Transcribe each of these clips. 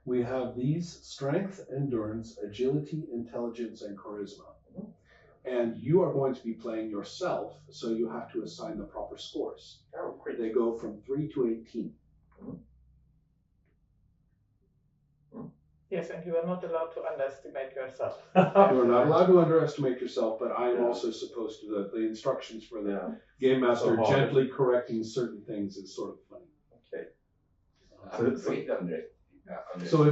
We have these: strength, endurance, agility, intelligence, and charisma. And you are going to be playing yourself, so you have to assign the proper scores. Oh, great. They go from 3 to 18. Yes, and you are not allowed to underestimate yourself. You are not allowed to underestimate yourself, but I am also supposed to, the instructions for the game master gently correcting certain things is sort of funny. Okay. So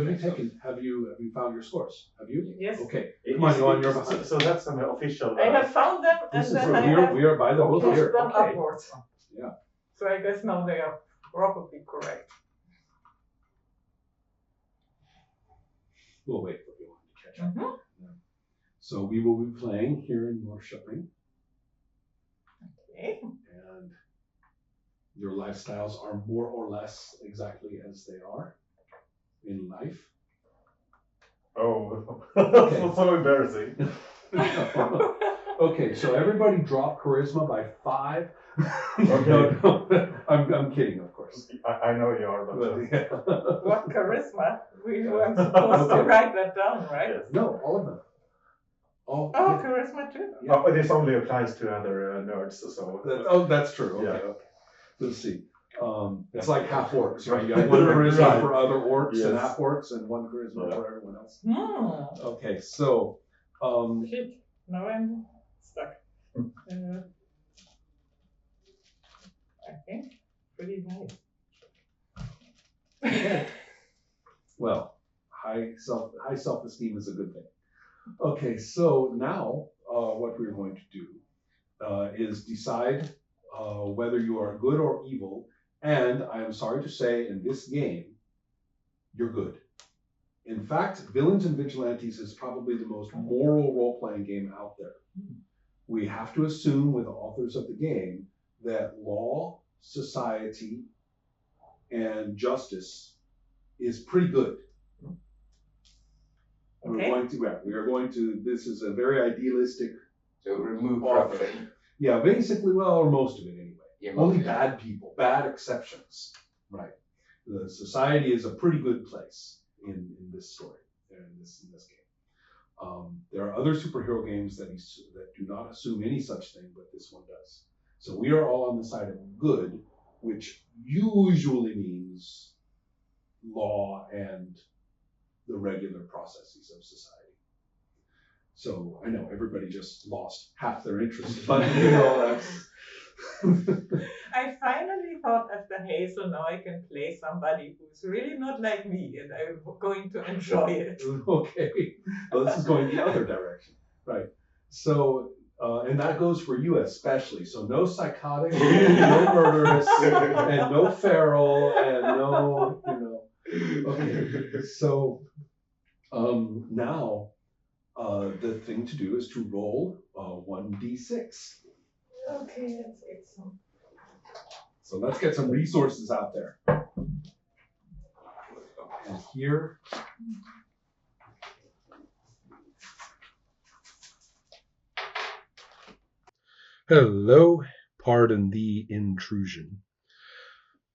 have you found your scores? Have you? Yes. Okay. Come on, Johan, you're behind. So that's an official. I have found them, and then we are by the book pushed here. them upwards. Yeah. So I guess now they are probably correct. We'll wait for Johan to catch up. Yeah. So we will be playing here in Norrköping. Okay. And your lifestyles are more or less exactly as they are in life. Oh, that's so embarrassing. Okay, so everybody drop charisma by 5. Okay. No, I'm kidding, of course. I know you are, but What charisma? We weren't supposed to write that down, right? Yes. No, all of them. Charisma too. Yeah. But this only applies to other nerds, so. That's true. Okay, Yeah. okay. Let's see. It's like half orcs, right? You got one charisma for other orcs and half orcs, and one charisma for everyone else. Okay, so. Shit. Now I'm stuck. Okay. Pretty nice. Well, high self-esteem is a good thing. Okay, so now what we're going to do is decide whether you are good or evil. And I am sorry to say, in this game, you're good. In fact, Villains and Vigilantes is probably the most moral role-playing game out there. We have to assume with the authors of the game that law, society, and justice is pretty good. Okay. We are going to, this is a very idealistic. So remove profit. Yeah, basically, well, or most of it anyway. Yeah, only bad people, bad exceptions. Right. The society is a pretty good place in this story, in this game. There are other superhero games that do not assume any such thing, but this one does. So we are all on the side of good, which usually means law and the regular processes of society. So I know everybody just lost half their interest, but you know, that's. I finally thought after Hazel, now I can play somebody who's really not like me, and I'm going to enjoy it. Okay, well, this is going the other direction, right? So, and that goes for you especially. So no psychotic, no murderous, and no feral, and no, you know. Okay, so now the thing to do is to roll 1d6. Okay, let's get some. So let's get some resources out there. And here. Hello, pardon the intrusion.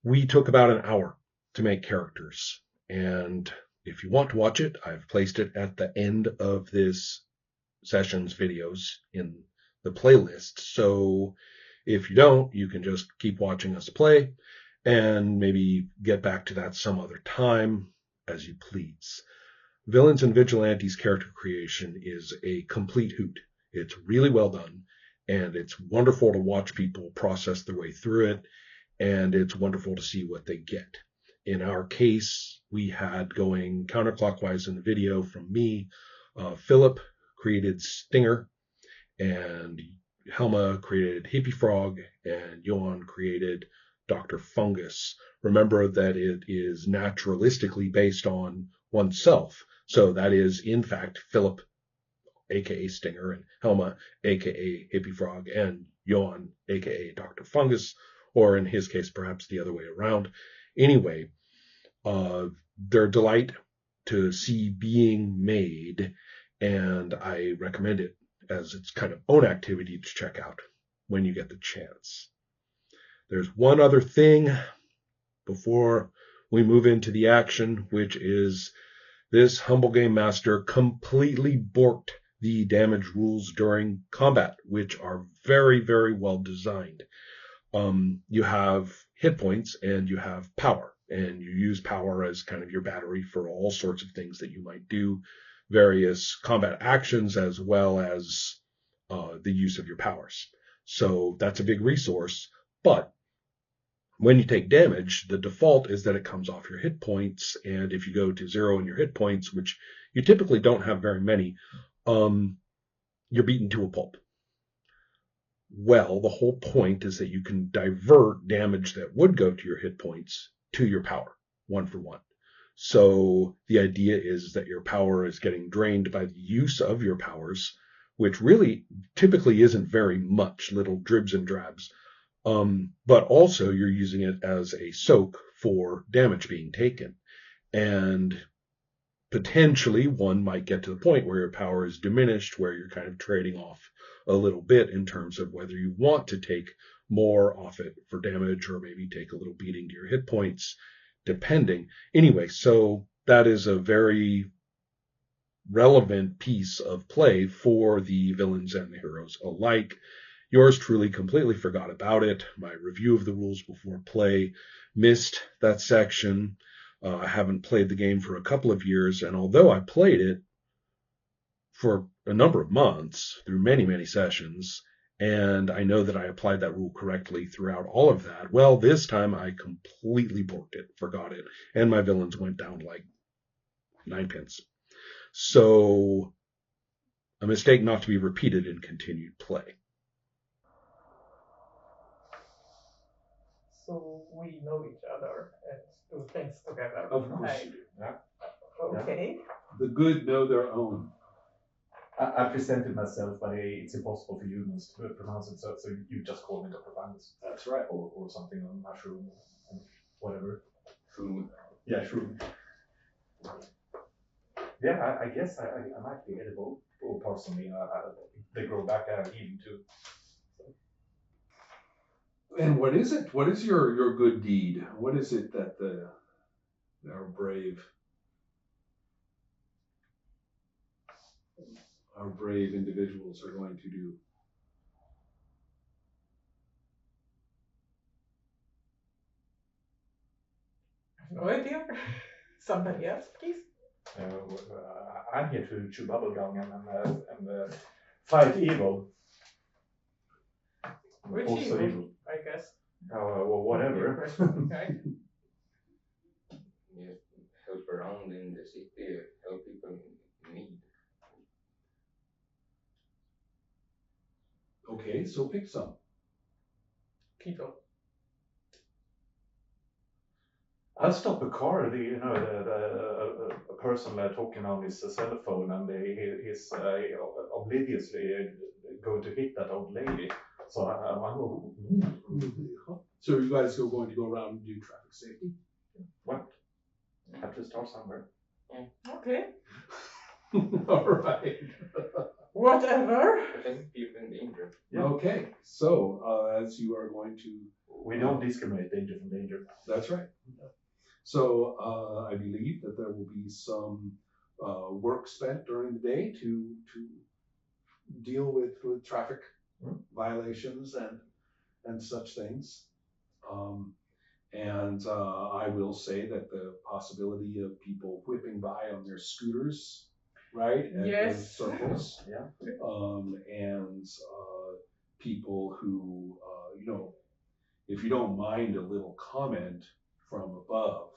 We took about an hour to make characters, and if you want to watch it, I've placed it at the end of this session's videos in the playlist. So if you don't, you can just keep watching us play and maybe get back to that some other time as you please. Villains and Vigilantes character creation is a complete hoot. It's really well done, and it's wonderful to watch people process their way through it, and it's wonderful to see what they get. In our case, we had going counterclockwise in the video from me, Philip created Stinger, and Helma created Hippie Frog, and Johan created Doctor Fungus. Remember that it is naturalistically based on oneself. So that is, in fact, Philip, aka Stinger, and Helma, aka Hippie Frog, and Johan, aka Doctor Fungus, or in his case, perhaps the other way around. Anyway, they're a delight to see being made, and I recommend it as its kind of own activity to check out when you get the chance. There's one other thing before we move into the action, which is This humble game master completely borked the damage rules during combat, which are very, very well designed. You have hit points and you have power, and you use power as kind of your battery for all sorts of things that you might do, various combat actions as well as the use of your powers. So that's a big resource, but when you take damage, the default is that it comes off your hit points, and if you go to 0 in your hit points, which you typically don't have very many, you're beaten to a pulp. Well, the whole point is that you can divert damage that would go to your hit points to your power, 1 for 1. So the idea is that your power is getting drained by the use of your powers, which really typically isn't very much, little dribs and drabs. But also you're using it as a soak for damage being taken. And potentially one might get to the point where your power is diminished, where you're kind of trading off a little bit in terms of whether you want to take more off it for damage or maybe take a little beating to your hit points, depending. Anyway, so that is a very relevant piece of play for the villains and the heroes alike. Yours truly completely forgot about it. My review of the rules before play missed that section. I haven't played the game for a couple of years, and although I played it for a number of months through many, many sessions, and I know that I applied that rule correctly throughout all of that, well, this time I completely borked it, forgot it, and my villains went down like 9 pins. So, a mistake not to be repeated in continued play. So we know each other and do things together. Of course you do. Yeah. Okay. The good know their own. I presented myself, but it's impossible for humans to pronounce it, so you just call me Doctor Fungus. That's right. Or something on mushroom, whatever. Shroom. Yeah, shroom. Yeah, I guess I might be edible. Or personally, they grow back and I eat them too. And what is it? What is your good deed? What is it that our brave individuals are going to do? No idea. Somebody else, please. I'm here to chew bubblegum and fight evil. Which Also evil, I guess. Well, whatever. Right? Yeah, help around in the city, help people in need. Okay, so pick some. People. I'll stop a car. A person talking on his cell phone, and he's obliviously going to hit that old lady. So So you guys are going to go around and do traffic safety? what? Have to start somewhere. Okay. All right. Whatever. Protect people in danger. Yeah. Okay, so as you are going to... We don't discriminate danger from danger. That's right. So I believe that there will be some work spent during the day to deal with traffic violations and such things. And I will say that the possibility of people whipping by on their scooters, right? Yes. In circles. Yeah. And people who, if you don't mind a little comment from above,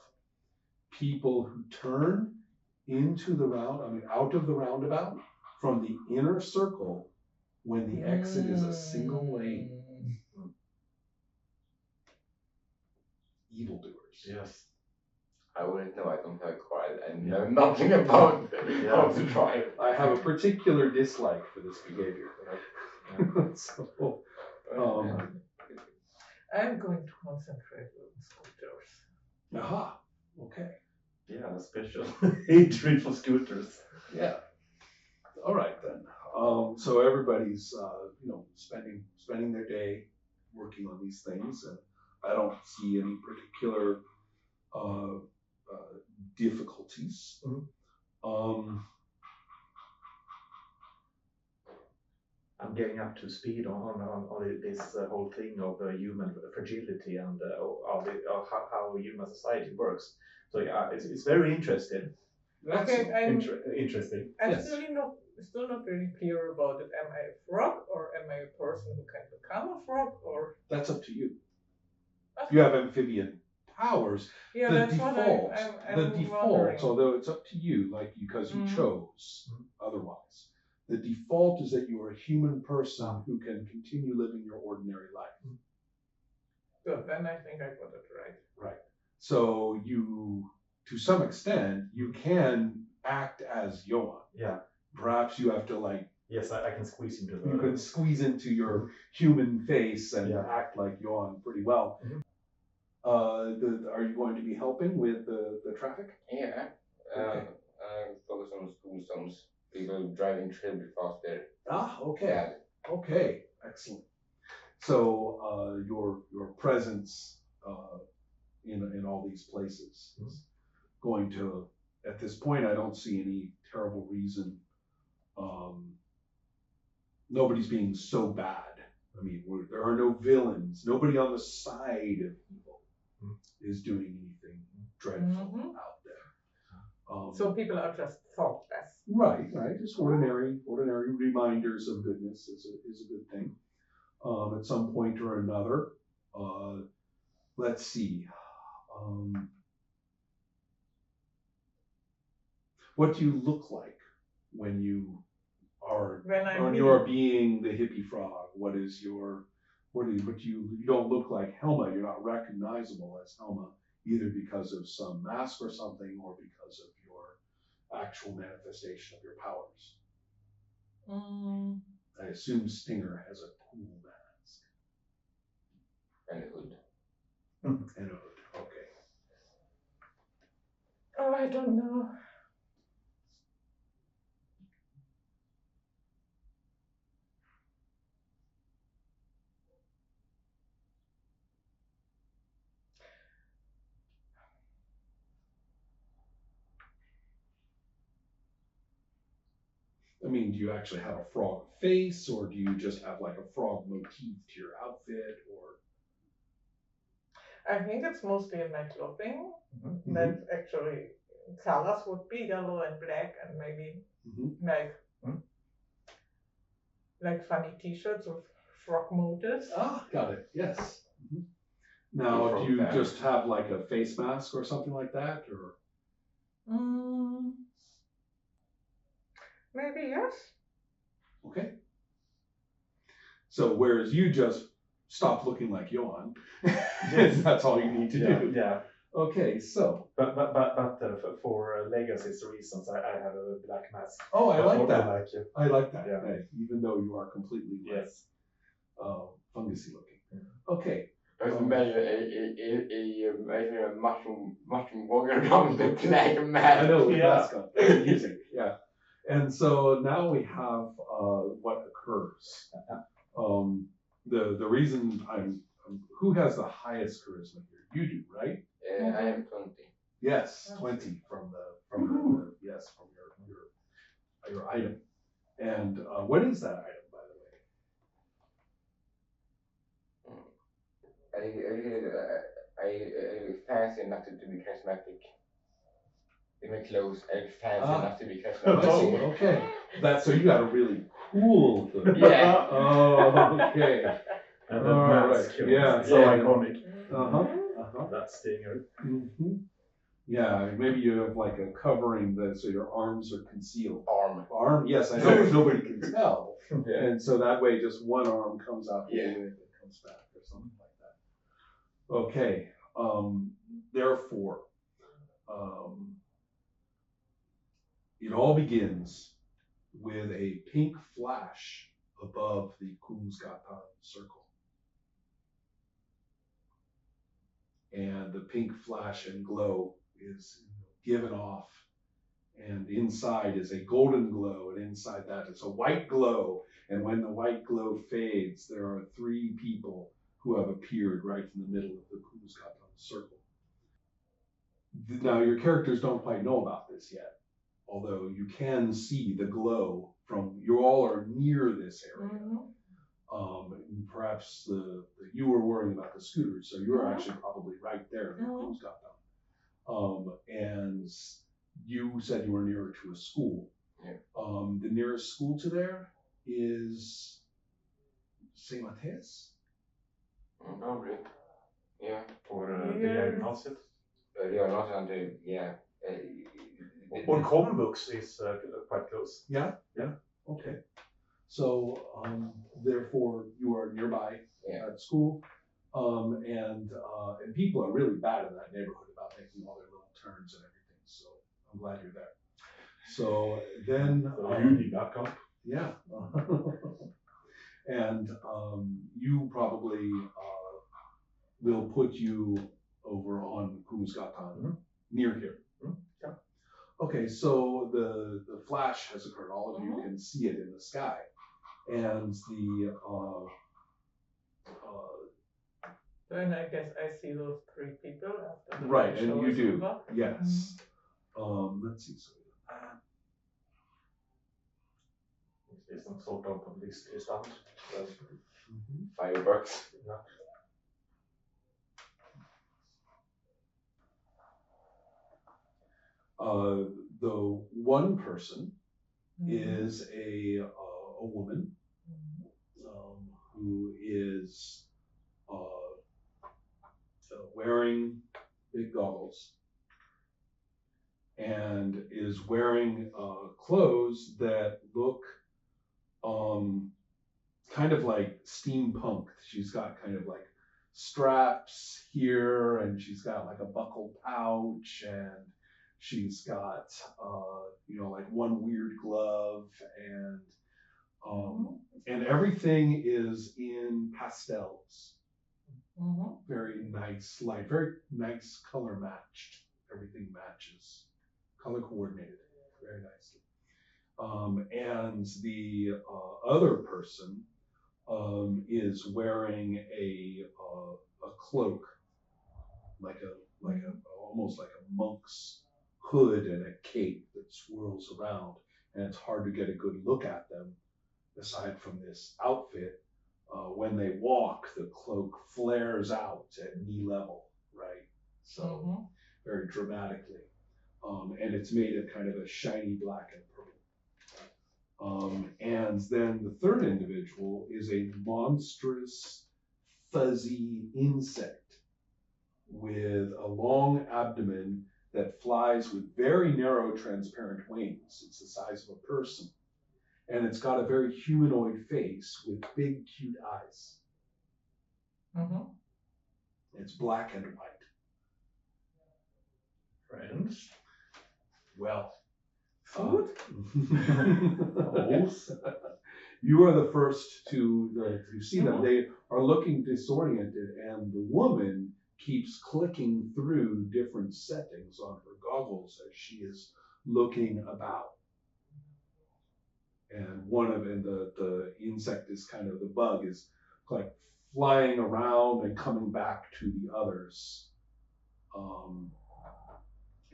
people who turn into the out of the roundabout from the inner circle when the exit is a single lane. Evildoers. Yes. I wouldn't know, I don't have a car, I know nothing about how to drive. I have a particular dislike for this behavior. So, I'm going to concentrate on scooters. aha, okay. Yeah, special hatred for scooters. Yeah. All right then. So everybody's spending their day working on these things, and I don't see any particular difficulties. I'm getting up to speed on this whole thing of human fragility and how human society works. So yeah, it's very interesting. Okay, I'm Interesting. Yes. still not really clear about it. Am I a frog or am I a person who can become a frog or? That's up to you. Okay. You have amphibian powers. Yeah, The that's what default, I'm the default, wondering. although it's up to you, like because you Mhm. chose otherwise. The default is that you are a human person who can continue living your ordinary life. Good, then I think I got it right. Right. So you, to some extent, you can act as Johan. Yeah. Perhaps you have to like. Yes, I can squeeze into the. You can squeeze into your human face and act like Johan pretty well. Mhm. Are you going to be helping with the traffic? Yeah. Okay. Focus on school zones. People driving terribly fast there. Ah, okay. Yeah. Okay, excellent. So your presence in all these places is going to, at this point, I don't see any terrible reason. Nobody's being so bad. I mean, there are no villains. Nobody on the side of evil is doing anything dreadful out there. So people are just thoughtless. Right. Just ordinary reminders of goodness is a good thing. At some point or another, let's see. What do you look like when you are you are being the hippie frog? What is your you don't look like Helma. You're not recognizable as Helma, either because of some mask or something, or because of your actual manifestation of your powers. I assume Stinger has a cool mask. And a hood. And a hood, okay. Oh, I don't know. I mean, do you actually have a frog face, or do you just have like a frog motif to your outfit, or? I think it's mostly in my clothing. That actually colors would be yellow and black, and maybe like funny T-shirts with frog motifs. Ah, got it. Yes. Now, do you just have like a face mask or something like that, or? Maybe yes. Okay. So whereas you just stop looking like Johan, that's all you need to do. Yeah. Okay, so. But for legacy's reasons, I have a black mask. Oh, I like that. I like that. Yeah. Hey, even though you are completely fungusy looking. Okay. I imagine a mushroom walking around with a black mask. I know, with mask on. Amazing, yeah. And so now we have what occurs. The reason who has the highest charisma here? You do, right? I have 20. Yes, 20 from your item. And what is that item, by the way? I fancy enough to be charismatic. In my clothes, I fancy enough to be charismatic. Oh, okay. So you got a really cool hood. Yeah. Oh, okay. And the mask. Right. Yeah. So iconic. That Stinger. Yeah, maybe you have like a covering so your arms are concealed. Arm. Yes, I know, but nobody can tell. And so that way, just one arm comes out and comes back or something like that. Okay. Therefore, it all begins with a pink flash above the Kunzgatan circle. And the pink flash and glow is given off, and inside is a golden glow, and inside that is a white glow. And when the white glow fades, there are 3 people who have appeared right in the middle of the Kunzgatan circle. Now, your characters don't quite know about this yet. although you can see the glow from, you all are near this area. Perhaps you were worrying about the scooters, so you're actually probably right there when Cruz got done. And you said you were nearer to a school. Yeah. The nearest school to there is St. Matthias? Probably. Yeah. Or diagnosis. Diagnosis and Or Comvux is quite close. Yeah. Okay. So, therefore, you are nearby at school, and people are really bad in that neighborhood about making all their little turns and everything. So I'm glad you're there. So then, You need backup. yeah, and you probably will put you over on Kumusgatan, near here. Yeah. Okay, so the flash has occurred. All of you can see it in the sky. And Then I guess I see those 3 people after the right, show and you is do, over. yes. Let's see. So, It's some sort of publicity stunt. fireworks. Yeah. the one person is a woman who is wearing big goggles and is wearing clothes that look kind of like steampunk. She's got kind of like straps here, and she's got like a buckle pouch, and she's got like one weird glove, and everything is in pastels. Very nice light, very nice color matched. Everything matches, color coordinated very nicely. And the other person is wearing a cloak, like almost like a monk's hood and a cape that swirls around, and it's hard to get a good look at them aside from this outfit. When they walk, the cloak flares out at knee level, right? So very dramatically, and it's made of kind of a shiny black and purple. And then the third individual is a monstrous, fuzzy insect with a long abdomen that flies with very narrow, transparent wings. It's the size of a person. And it's got a very humanoid face with big, cute eyes. It's black and white. Friends. Well, Food? you are the first to see them. They are looking disoriented, and the woman keeps clicking through different settings on her goggles as she is looking about. And the insect is kind of, the bug is like flying around and coming back to the others.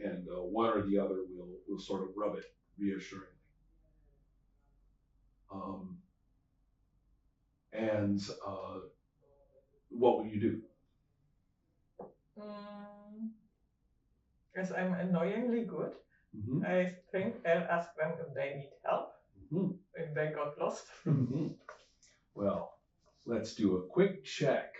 And one or the other will sort of rub it reassuringly. And what will you do? As I'm annoyingly good, I think I'll ask them if they need help, if they got lost. Well, let's do a quick check